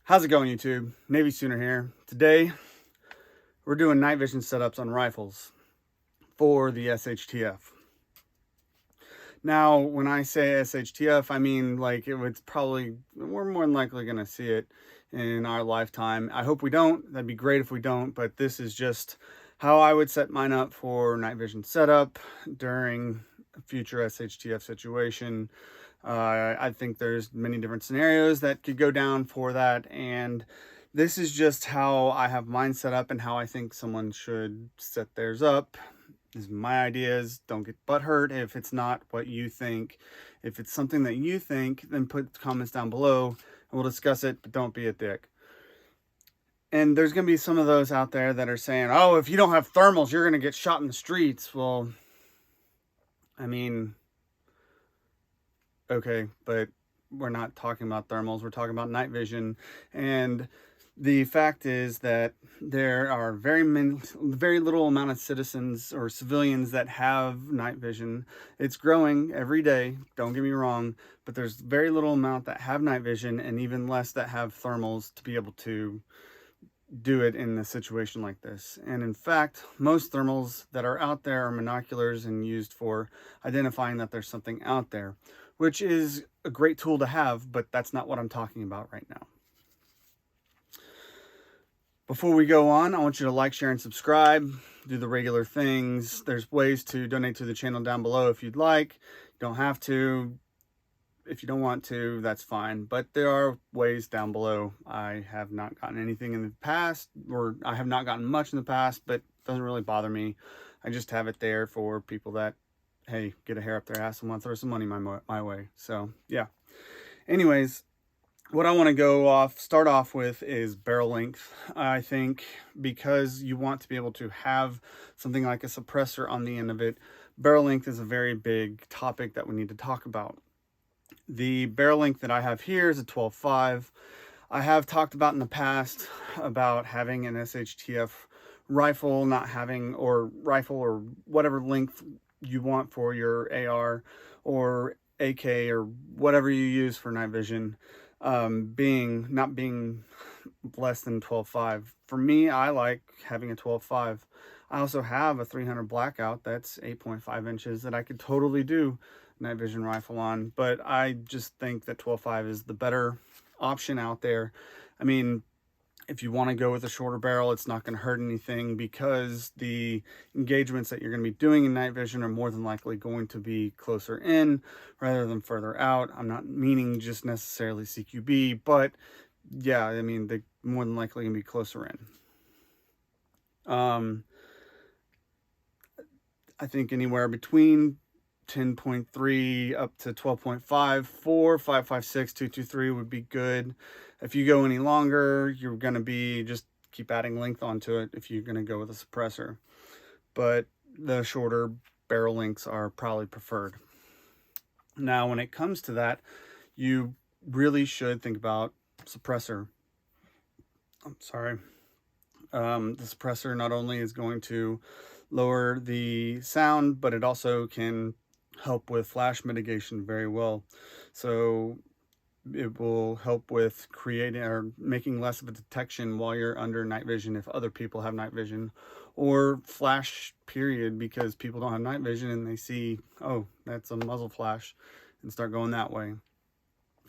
How's it going, YouTube? Navysooner here. Today, we're doing night vision setups on rifles for the SHTF. Now, when I say SHTF, I mean like it's probably, we're more than likely going to see it in our lifetime. I hope we don't. That'd be great if we don't, but this is just how I would set mine up for night vision setup during a future SHTF situation. I think there's many different scenarios that could go down for that, and this is just how I have mine set up and how I think someone should set theirs up. This is my ideas. Don't get butthurt if it's not what you think. If it's something that you think, then put comments down below and we'll discuss it, but don't be a dick. And there's going to be some of those out there that are saying, oh, if you don't have thermals, you're going to get shot in the streets. Well, I mean, okay, but we're not talking about thermals, we're talking about night vision. And the fact is that there are very little amount of citizens or civilians that have night vision. It's growing every day, don't get me wrong, but there's very little amount that have night vision and even less that have thermals to be able to do it in a situation like this. And in fact, most thermals that are out there are monoculars and used for identifying that there's something out there, which is a great tool to have, but that's not what I'm talking about right now. Before we go on, I want you to like, share, and subscribe. Do the regular things. There's ways to donate to the channel down below if you'd like. You don't have to. If you don't want to, that's fine. But there are ways down below. I have not gotten anything in the past, or I have not gotten much in the past, but it doesn't really bother me. I just have it there for people that, hey, get a hair up their ass and want to throw some money my way. So, yeah. Anyways, what I want to start off with is barrel length. I think because you want to be able to have something like a suppressor on the end of it, barrel length is a very big topic that we need to talk about. The barrel length that I have here is a 12.5. I have talked about in the past about having an SHTF rifle, not having, or rifle or whatever length you want for your AR or AK or whatever you use for night vision, not being less than 12.5. For me, I like having a 12.5. I also have a 300 blackout that's 8.5 inches that I could totally do night vision rifle on, but I just think that 12.5 is the better option out there. I mean, if you want to go with a shorter barrel, it's not going to hurt anything because the engagements that you're going to be doing in night vision are more than likely going to be closer in rather than further out. I'm not meaning just necessarily CQB, but yeah, I mean, they're more than likely going to be closer in. I think anywhere between 10.3 up to 12.5, 4, 5, 5, 6, 2, 2, 3 would be good. If you go any longer, you're going to be just keep adding length onto it if you're going to go with a suppressor. But the shorter barrel lengths are probably preferred. Now, when it comes to that, you really should think about suppressor. I'm sorry. The suppressor not only is going to lower the sound, but it also can help with flash mitigation very well. So it will help with creating or making less of a detection while you're under night vision if other people have night vision, or flash period because people don't have night vision and they see, oh, that's a muzzle flash, and start going that way.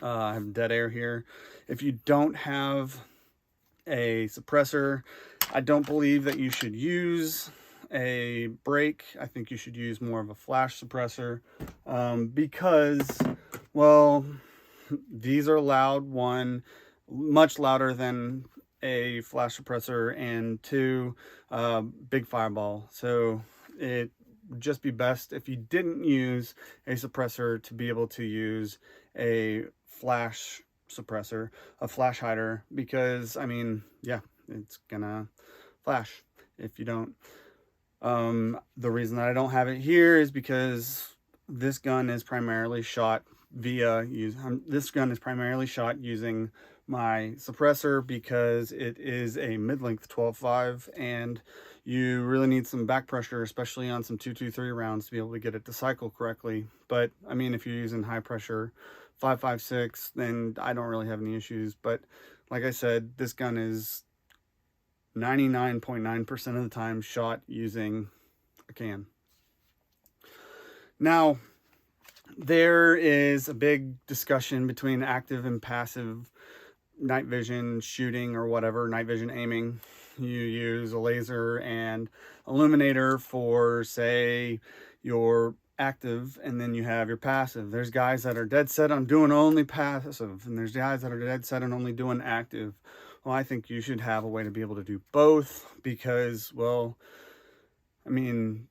I have dead air here. If you don't have a suppressor, I don't believe that you should use a brake. I think you should use more of a flash suppressor because, well, these are loud, one, much louder than a flash suppressor, and two, big fireball. So it would just be best if you didn't use a suppressor to be able to use a flash suppressor, a flash hider, because I mean, yeah, it's gonna flash if you don't. The reason that I don't have it here is because this gun is primarily shot using my suppressor because it is a mid-length 12.5 and you really need some back pressure, especially on some 223 rounds, to be able to get it to cycle correctly. But I mean, if you're using high pressure 5.56, then I don't really have any issues. But like I said, this gun is 99.9% of the time shot using a can. Now, there is a big discussion between active and passive night vision shooting or whatever, night vision aiming. You use a laser and illuminator for, say, your active, and then you have your passive. There's guys that are dead set on doing only passive, and there's guys that are dead set on only doing active. Well, I think you should have a way to be able to do both, because, well, I mean,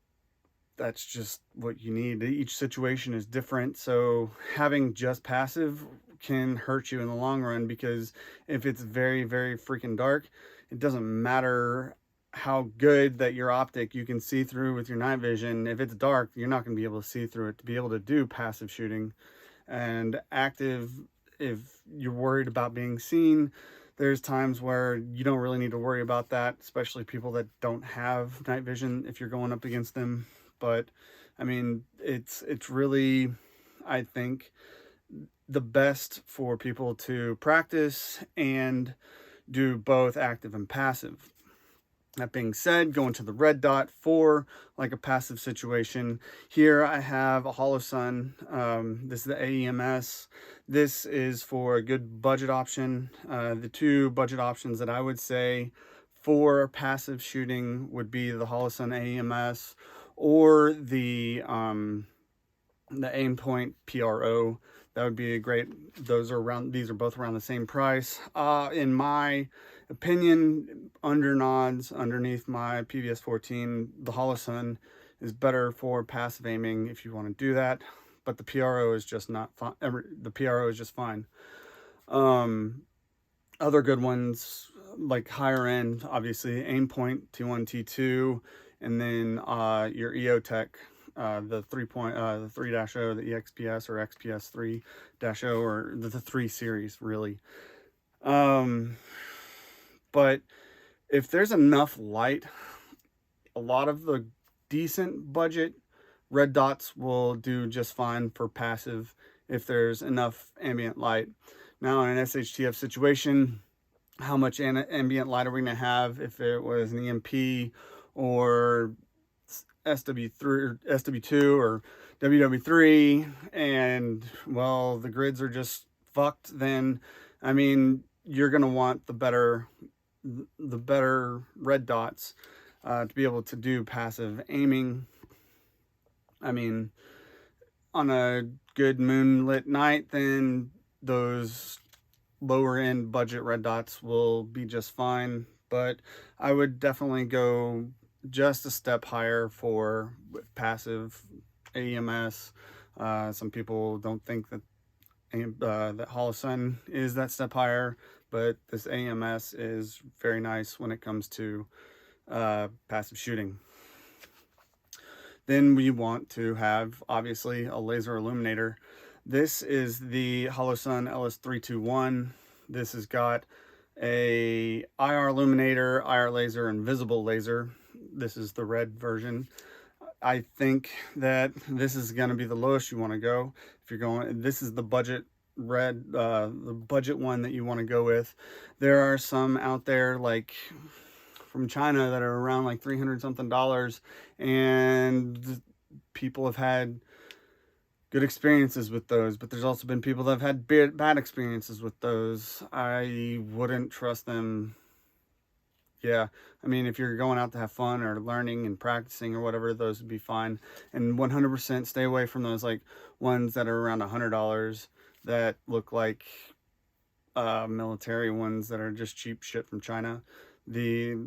that's just what you need. Each situation is different, so having just passive can hurt you in the long run, because if it's very, very freaking dark, it doesn't matter how good that your optic you can see through with your night vision. If it's dark, you're not going to be able to see through it to be able to do passive shooting. And active, if you're worried about being seen, there's times where you don't really need to worry about that, especially people that don't have night vision if you're going up against them. But I mean, it's really, I think, the best for people to practice and do both active and passive. That being said, going to the red dot for like a passive situation. Here I have a Holosun. This is the AEMS. This is for a good budget option. The two budget options that I would say for passive shooting would be the Holosun AEMS or the Aimpoint PRO. That would be a great, these are both around the same price. In my opinion, underneath my PVS-14, the Holosun is better for passive aiming if you want to do that, but the PRO is just not fine. The PRO is just fine. Other good ones, like higher end, obviously, Aimpoint T1, T2, and then your EOTech. The 3.0, the EXPS or XPS 3-0, or the 3 series, really. But if there's enough light, a lot of the decent budget red dots will do just fine for passive if there's enough ambient light. Now, in an SHTF situation, how much ambient light are we going to have if it was an EMP or SW2 or WW3, and well, the grids are just fucked, then I mean, you're gonna want the better red dots to be able to do passive aiming. I mean, on a good moonlit night, then those lower end budget red dots will be just fine, but I would definitely go just a step higher for passive AEMS. Some people don't think that that Holosun is that step higher, but this AEMS is very nice when it comes to passive shooting. Then we want to have, obviously, a laser illuminator. This is the Holosun LS321. This has got a IR illuminator, IR laser, and visible laser. This is the red version. I think that this is going to be the lowest you want to go. If you're going, this is the budget red, the budget one that you want to go with. There are some out there like from China that are around like $300 something, and people have had good experiences with those, but there's also been people that have had bad experiences with those. I wouldn't trust them. Yeah, I mean, if you're going out to have fun or learning and practicing or whatever, those would be fine. And 100% stay away from those like ones that are around $100 that look like military ones that are just cheap shit from China. The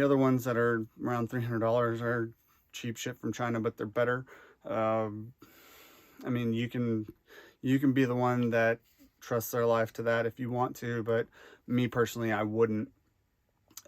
other ones that are around $300 are cheap shit from China, but they're better. I mean, you can be the one that trusts their life to that if you want to, but me personally, I wouldn't.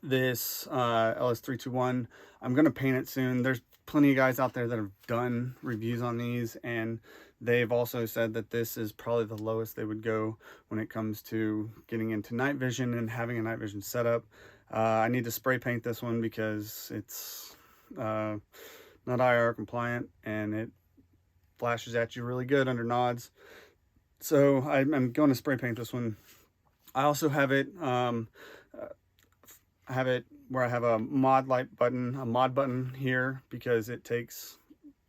This LS321, I'm going to paint it soon. There's plenty of guys out there that have done reviews on these, and they've also said that this is probably the lowest they would go when it comes to getting into night vision and having a night vision setup. I need to spray paint this one because it's not IR compliant, and it flashes at you really good under nods. So I'm going to spray paint this one. I also have it, I have it where I have a mod light button, a mod button here, because it takes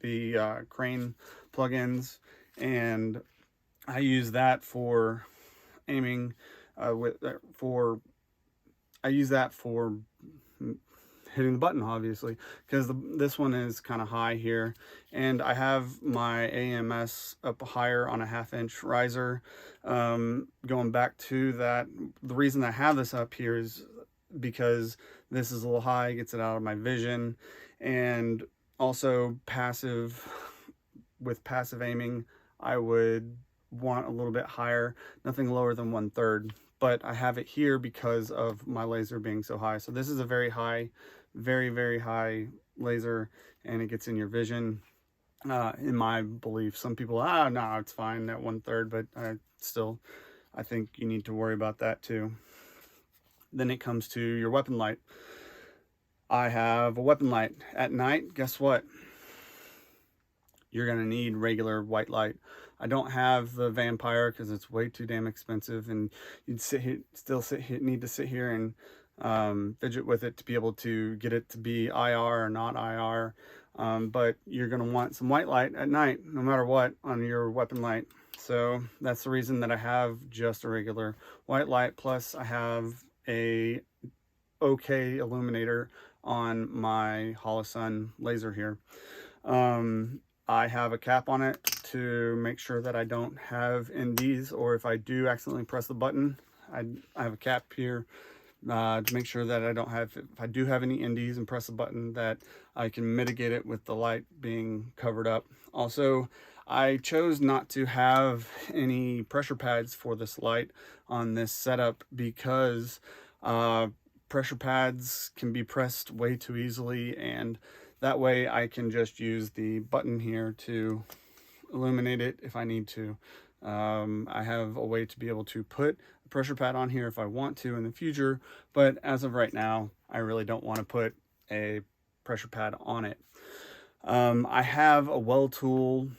the crane plugins, and I use that for aiming I use that for hitting the button, obviously, because this one is kind of high here, and I have my AMS up higher on a 1/2 inch riser. Going back to that, the reason I have this up here is because this is a little high, gets it out of my vision, and also with passive aiming, I would want a little bit higher, nothing lower than 1/3, but I have it here because of my laser being so high. So this is a very high, very high laser, and it gets in your vision. In my belief, some people, no, it's fine at 1/3, but I think you need to worry about that too. Then it comes to your weapon light. I have a weapon light at night. Guess what? You're gonna need regular white light. I don't have the vampire because it's way too damn expensive, and you'd need to sit here and fidget with it to be able to get it to be IR or not IR. But you're gonna want some white light at night, no matter what, on your weapon light. So that's the reason that I have just a regular white light. Plus I have a okay Illuminator on my Holosun laser here. I have a cap on it to make sure that I don't have NDs, or if I do accidentally press the button, I have a cap here to make sure that I don't have, if I do have any NDs and press the button, that I can mitigate it with the light being covered up. Also, I chose not to have any pressure pads for this light on this setup because pressure pads can be pressed way too easily, and that way I can just use the button here to illuminate it if I need to. I have a way to be able to put a pressure pad on here if I want to in the future, but as of right now, I really don't want to put a pressure pad on it. I have a well tool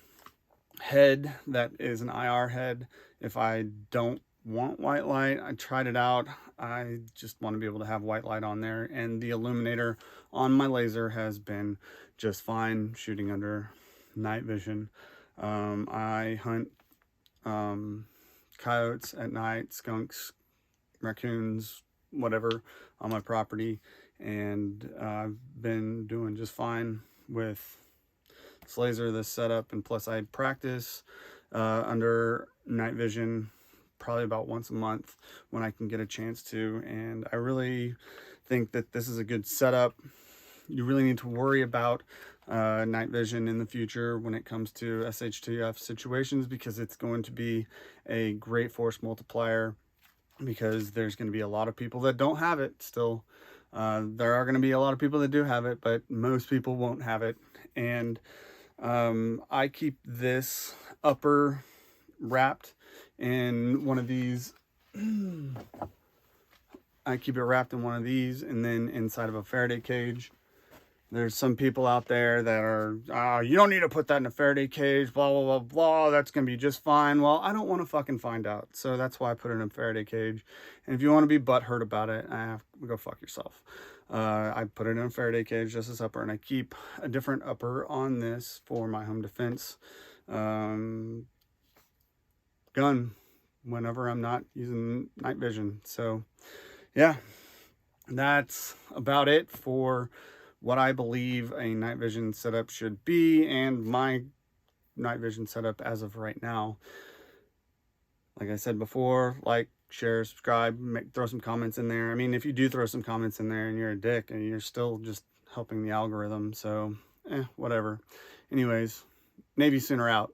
head that is an IR head. If I don't want white light, I tried it out, I just want to be able to have white light on there, and the Illuminator on my laser has been just fine shooting under night vision. I hunt coyotes at night, skunks, raccoons, whatever, on my property, and I've been doing just fine with this laser, this setup, and plus I practice under night vision probably about once a month when I can get a chance to, and I really think that this is a good setup. You really need to worry about night vision in the future when it comes to SHTF situations, because it's going to be a great force multiplier, because there's going to be a lot of people that don't have it still. There are going to be a lot of people that do have it, but most people won't have it. And I keep this upper wrapped in one of these. I keep it wrapped in one of these, and then inside of a Faraday cage. There's some people out there that are, you don't need to put that in a Faraday cage, blah, blah, blah, blah, that's going to be just fine. Well, I don't want to fucking find out. So that's why I put it in a Faraday cage. And if you want to be butthurt about it, go fuck yourself. I put it in a Faraday cage, just this upper, and I keep a different upper on this for my home defense gun whenever I'm not using night vision. So yeah, that's about it for what I believe a night vision setup should be, and my night vision setup as of right now. Like I said before, like, share, subscribe, throw some comments in there. I mean, if you do throw some comments in there and you're a dick, and you're still just helping the algorithm, so whatever. Anyways, Navysooner out.